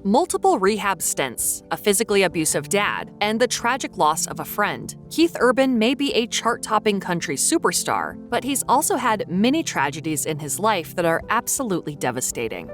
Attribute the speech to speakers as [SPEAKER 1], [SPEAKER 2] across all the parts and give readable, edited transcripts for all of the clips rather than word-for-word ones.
[SPEAKER 1] Multiple rehab stints, a physically abusive dad, and the tragic loss of a friend. Keith Urban may be a chart-topping country superstar, but he's also had many tragedies in his life that are absolutely devastating.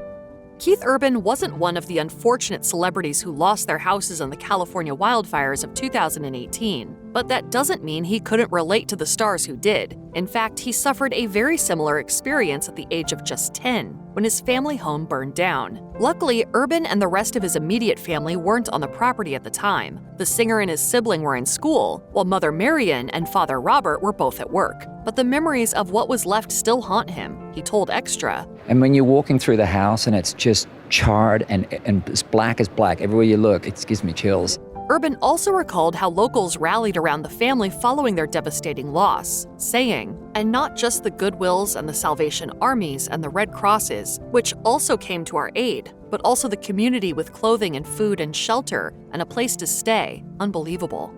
[SPEAKER 1] Keith Urban wasn't one of the unfortunate celebrities who lost their houses in the California wildfires of 2018, but that doesn't mean he couldn't relate to the stars who did. In fact, he suffered a very similar experience at the age of just 10, when his family home burned down. Luckily, Urban and the rest of his immediate family weren't on the property at the time. The singer and his sibling were in school, while Mother Marian and Father Robert were both at work. But the memories of what was left still haunt him, he told Extra.
[SPEAKER 2] And when you're walking through the house and it's just charred and as black as black, everywhere you look, it gives me chills.
[SPEAKER 1] Urban also recalled how locals rallied around the family following their devastating loss, saying, "And not just the Goodwills and the Salvation Armies and the Red Crosses, which also came to our aid, but also the community with clothing and food and shelter and a place to stay. Unbelievable."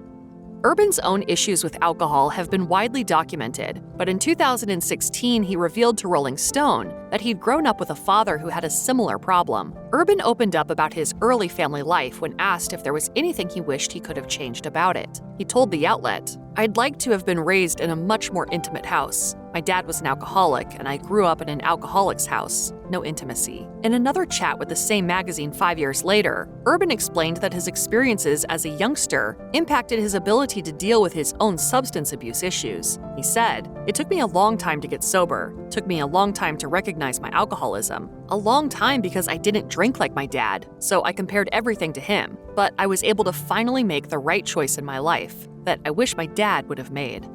[SPEAKER 1] Urban's own issues with alcohol have been widely documented, but in 2016 he revealed to Rolling Stone that he'd grown up with a father who had a similar problem. Urban opened up about his early family life when asked if there was anything he wished he could have changed about it. He told the outlet, "I'd like to have been raised in a much more intimate house. My dad was an alcoholic, and I grew up in an alcoholic's house. No intimacy." In another chat with the same magazine 5 years later, Urban explained that his experiences as a youngster impacted his ability to deal with his own substance abuse issues. He said, "It took me a long time to get sober. Took me a long time to recognize my alcoholism. A long time because I didn't drink like my dad, so I compared everything to him. But I was able to finally make the right choice in my life that I wish my dad would have made."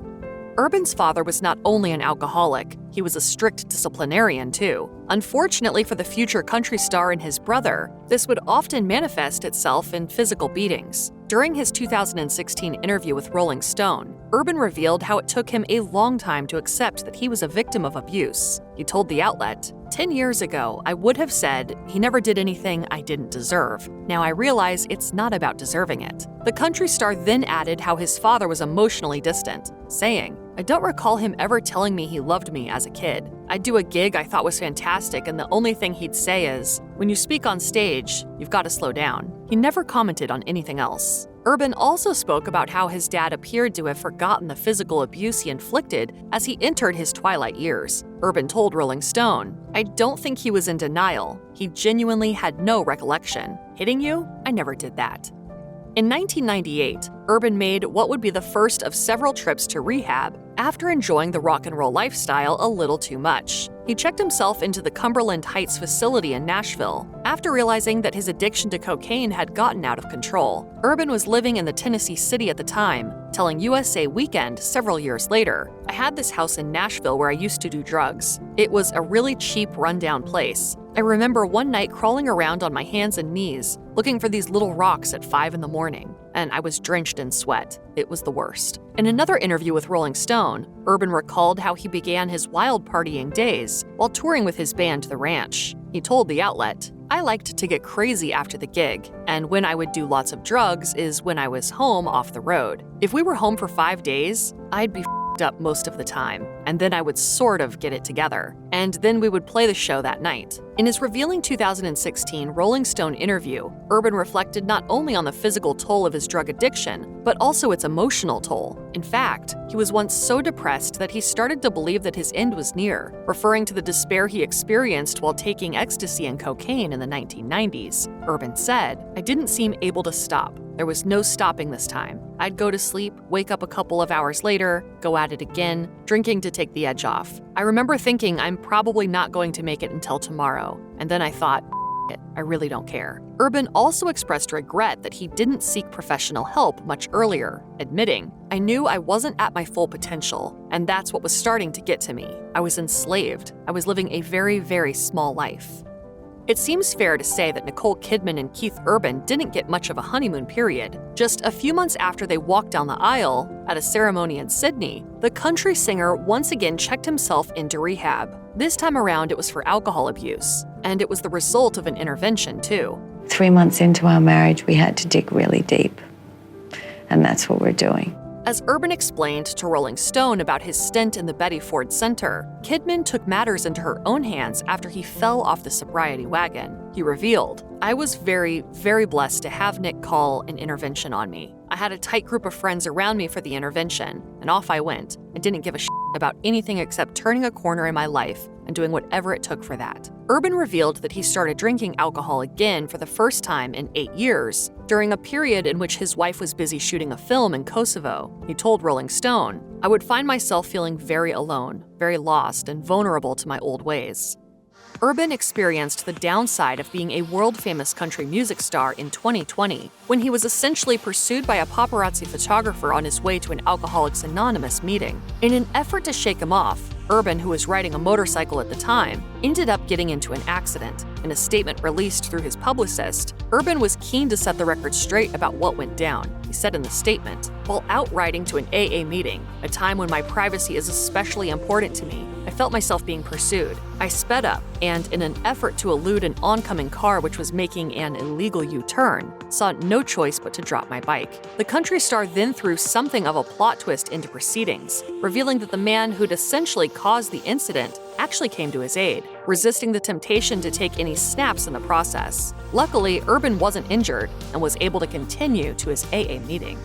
[SPEAKER 1] Urban's father was not only an alcoholic, he was a strict disciplinarian too. Unfortunately for the future country star and his brother, this would often manifest itself in physical beatings. During his 2016 interview with Rolling Stone, Urban revealed how it took him a long time to accept that he was a victim of abuse. He told the outlet, "10 years ago, I would have said, he never did anything I didn't deserve. Now I realize it's not about deserving it." The country star then added how his father was emotionally distant, saying, "I don't recall him ever telling me he loved me as a kid. I'd do a gig I thought was fantastic, and the only thing he'd say is, 'When you speak on stage, you've got to slow down.'" He never commented on anything else. Urban also spoke about how his dad appeared to have forgotten the physical abuse he inflicted as he entered his twilight years. Urban told Rolling Stone, "I don't think he was in denial. He genuinely had no recollection. Hitting you? I never did that." In 1998, Urban made what would be the first of several trips to rehab after enjoying the rock and roll lifestyle a little too much. He checked himself into the Cumberland Heights facility in Nashville after realizing that his addiction to cocaine had gotten out of control. Urban was living in the Tennessee city at the time, telling USA Weekend several years later, "I had this house in Nashville where I used to do drugs. It was a really cheap, rundown place. I remember one night crawling around on my hands and knees, looking for these little rocks at 5 in the morning, and I was drenched in sweat. It was the worst." In another interview with Rolling Stone, Urban recalled how he began his wild partying days while touring with his band The Ranch. He told the outlet, "I liked to get crazy after the gig, and when I would do lots of drugs is when I was home off the road. If we were home for 5 days, I'd be up most of the time, and then I would sort of get it together, and then we would play the show that night." In his revealing 2016 Rolling Stone interview, Urban reflected not only on the physical toll of his drug addiction, but also its emotional toll. In fact, he was once so depressed that he started to believe that his end was near, referring to the despair he experienced while taking ecstasy and cocaine in the 1990s. Urban said, "I didn't seem able to stop. There was no stopping this time. I'd go to sleep, wake up a couple of hours later, go at it again, drinking to take the edge off. I remember thinking I'm probably not going to make it until tomorrow, and then I thought, it, I really don't care." Urban also expressed regret that he didn't seek professional help much earlier, admitting, "I knew I wasn't at my full potential, and that's what was starting to get to me. I was enslaved. I was living a very, very small life." It seems fair to say that Nicole Kidman and Keith Urban didn't get much of a honeymoon period. Just a few months after they walked down the aisle at a ceremony in Sydney, the country singer once again checked himself into rehab. This time around, it was for alcohol abuse, and it was the result of an intervention too.
[SPEAKER 3] 3 months into our marriage, we had to dig really deep, and that's what we're doing.
[SPEAKER 1] As Urban explained to Rolling Stone about his stint in the Betty Ford Center, Kidman took matters into her own hands after he fell off the sobriety wagon. He revealed, "I was very, very blessed to have Nick call an intervention on me. I had a tight group of friends around me for the intervention, and off I went. I didn't give a shit about anything except turning a corner in my life and doing whatever it took for that." Urban revealed that he started drinking alcohol again for the first time in 8 years, during a period in which his wife was busy shooting a film in Kosovo. He told Rolling Stone, "I would find myself feeling very alone, very lost, and vulnerable to my old ways." Urban experienced the downside of being a world-famous country music star in 2020, when he was essentially pursued by a paparazzi photographer on his way to an Alcoholics Anonymous meeting. In an effort to shake him off, Urban, who was riding a motorcycle at the time, ended up getting into an accident. In a statement released through his publicist, Urban was keen to set the record straight about what went down. He said in the statement, "While out riding to an AA meeting, a time when my privacy is especially important to me, I felt myself being pursued. I sped up, and in an effort to elude an oncoming car which was making an illegal U-turn, saw no choice but to drop my bike." The country star then threw something of a plot twist into proceedings, revealing that the man who'd essentially caused the incident actually came to his aid, resisting the temptation to take any snaps in the process. Luckily, Urban wasn't injured and was able to continue to his AA meeting.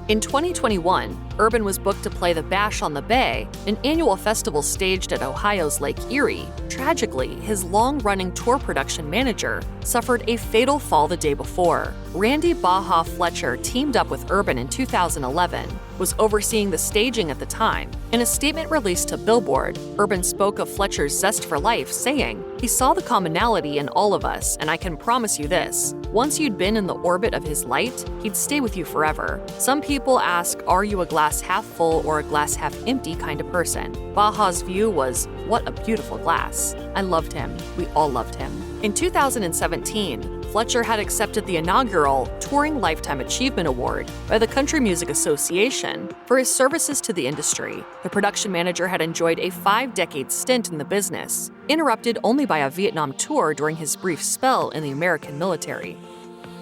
[SPEAKER 1] In 2021, Urban was booked to play the Bash on the Bay, an annual festival staged at Ohio's Lake Erie. Tragically, his long-running tour production manager suffered a fatal fall the day before. Randy Baja Fletcher teamed up with Urban in 2011, was overseeing the staging at the time. In a statement released to Billboard, Urban spoke of Fletcher's zest for life, saying, "He saw the commonality in all of us, and I can promise you this. Once you'd been in the orbit of his light, he'd stay with you forever. Some people ask, are you a glass half full or a glass half empty kind of person? Baja's view was, what a beautiful glass. I loved him. We all loved him." In 2017, Fletcher had accepted the inaugural Touring Lifetime Achievement Award by the Country Music Association for his services to the industry. The production manager had enjoyed a 5-decade stint in the business, interrupted only by a Vietnam tour during his brief spell in the American military.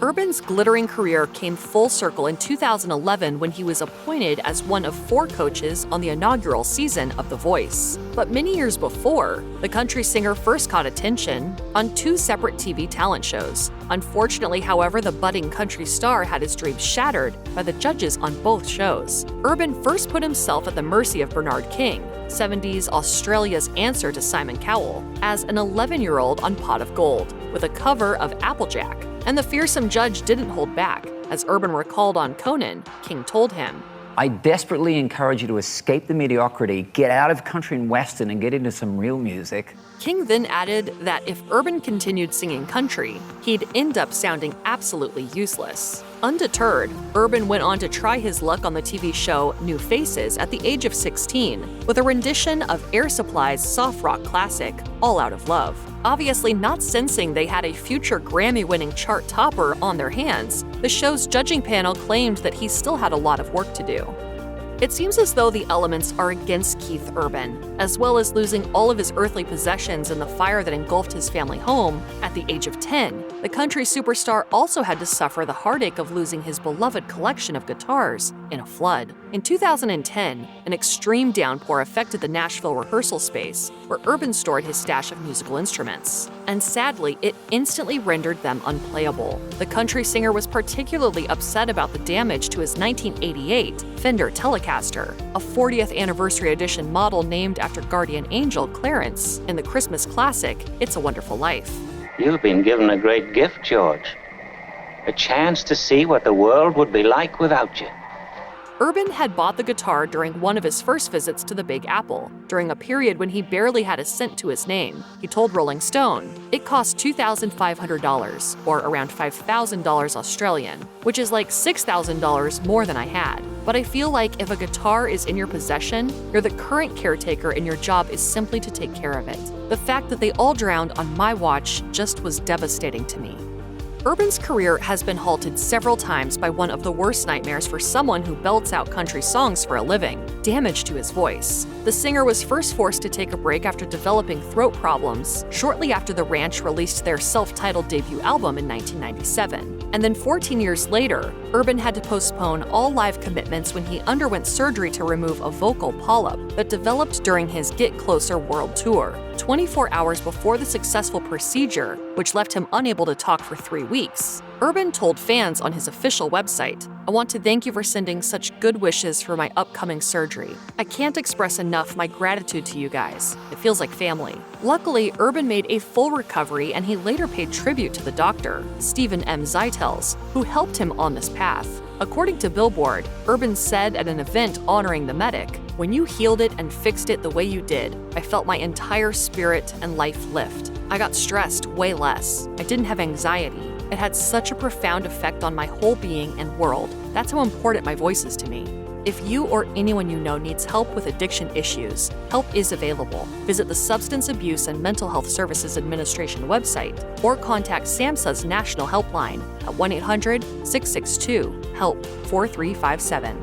[SPEAKER 1] Urban's glittering career came full circle in 2011 when he was appointed as one of 4 coaches on the inaugural season of The Voice. But many years before, the country singer first caught attention on 2 separate TV talent shows. Unfortunately, however, the budding country star had his dreams shattered by the judges on both shows. Urban first put himself at the mercy of Bernard King, 70s Australia's answer to Simon Cowell, as an 11-year-old on Pot of Gold, with a cover of Applejack. And the fearsome judge didn't hold back. As Urban recalled on Conan, King told him,
[SPEAKER 2] I desperately encourage you to escape the mediocrity, get out of country and western and get into some real music.
[SPEAKER 1] King then added that if Urban continued singing country, he'd end up sounding absolutely useless. Undeterred, Urban went on to try his luck on the TV show New Faces at the age of 16, with a rendition of Air Supply's soft rock classic, All Out of Love. Obviously not sensing they had a future Grammy-winning chart topper on their hands, the show's judging panel claimed that he still had a lot of work to do. It seems as though the elements are against Keith Urban, as well as losing all of his earthly possessions in the fire that engulfed his family home at the age of 10. The country superstar also had to suffer the heartache of losing his beloved collection of guitars in a flood. In 2010, an extreme downpour affected the Nashville rehearsal space, where Urban stored his stash of musical instruments. And sadly, it instantly rendered them unplayable. The country singer was particularly upset about the damage to his 1988 Fender Telecaster, a 40th anniversary edition model named after guardian angel Clarence in the Christmas classic, It's a Wonderful Life.
[SPEAKER 3] You've been given a great gift, George. A chance to see what the world would be like without you.
[SPEAKER 1] Urban had bought the guitar during one of his first visits to the Big Apple, during a period when he barely had a cent to his name. He told Rolling Stone, "It cost $2,500, or around $5,000 Australian, which is like $6,000 more than I had. But I feel like if a guitar is in your possession, you're the current caretaker and your job is simply to take care of it. The fact that they all drowned on my watch just was devastating to me." Urban's career has been halted several times by one of the worst nightmares for someone who belts out country songs for a living, damage to his voice. The singer was first forced to take a break after developing throat problems shortly after the Ranch released their self-titled debut album in 1997. And then 14 years later, Urban had to postpone all live commitments when he underwent surgery to remove a vocal polyp that developed during his Get Closer World Tour, 24 hours before the successful procedure, which left him unable to talk for 3 weeks. Urban told fans on his official website, "I want to thank you for sending such good wishes for my upcoming surgery. I can't express enough my gratitude to you guys. It feels like family." Luckily, Urban made a full recovery and he later paid tribute to the doctor, Stephen M. Zeitels, who helped him on this path. According to Billboard, Urban said at an event honoring the medic, "When you healed it and fixed it the way you did, I felt my entire spirit and life lift. I got stressed way less. I didn't have anxiety. It had such a profound effect on my whole being and world. That's how important my voice is to me." If you or anyone you know needs help with addiction issues, help is available. Visit the Substance Abuse and Mental Health Services Administration website or contact SAMHSA's national helpline at 1-800-662-HELP 4357.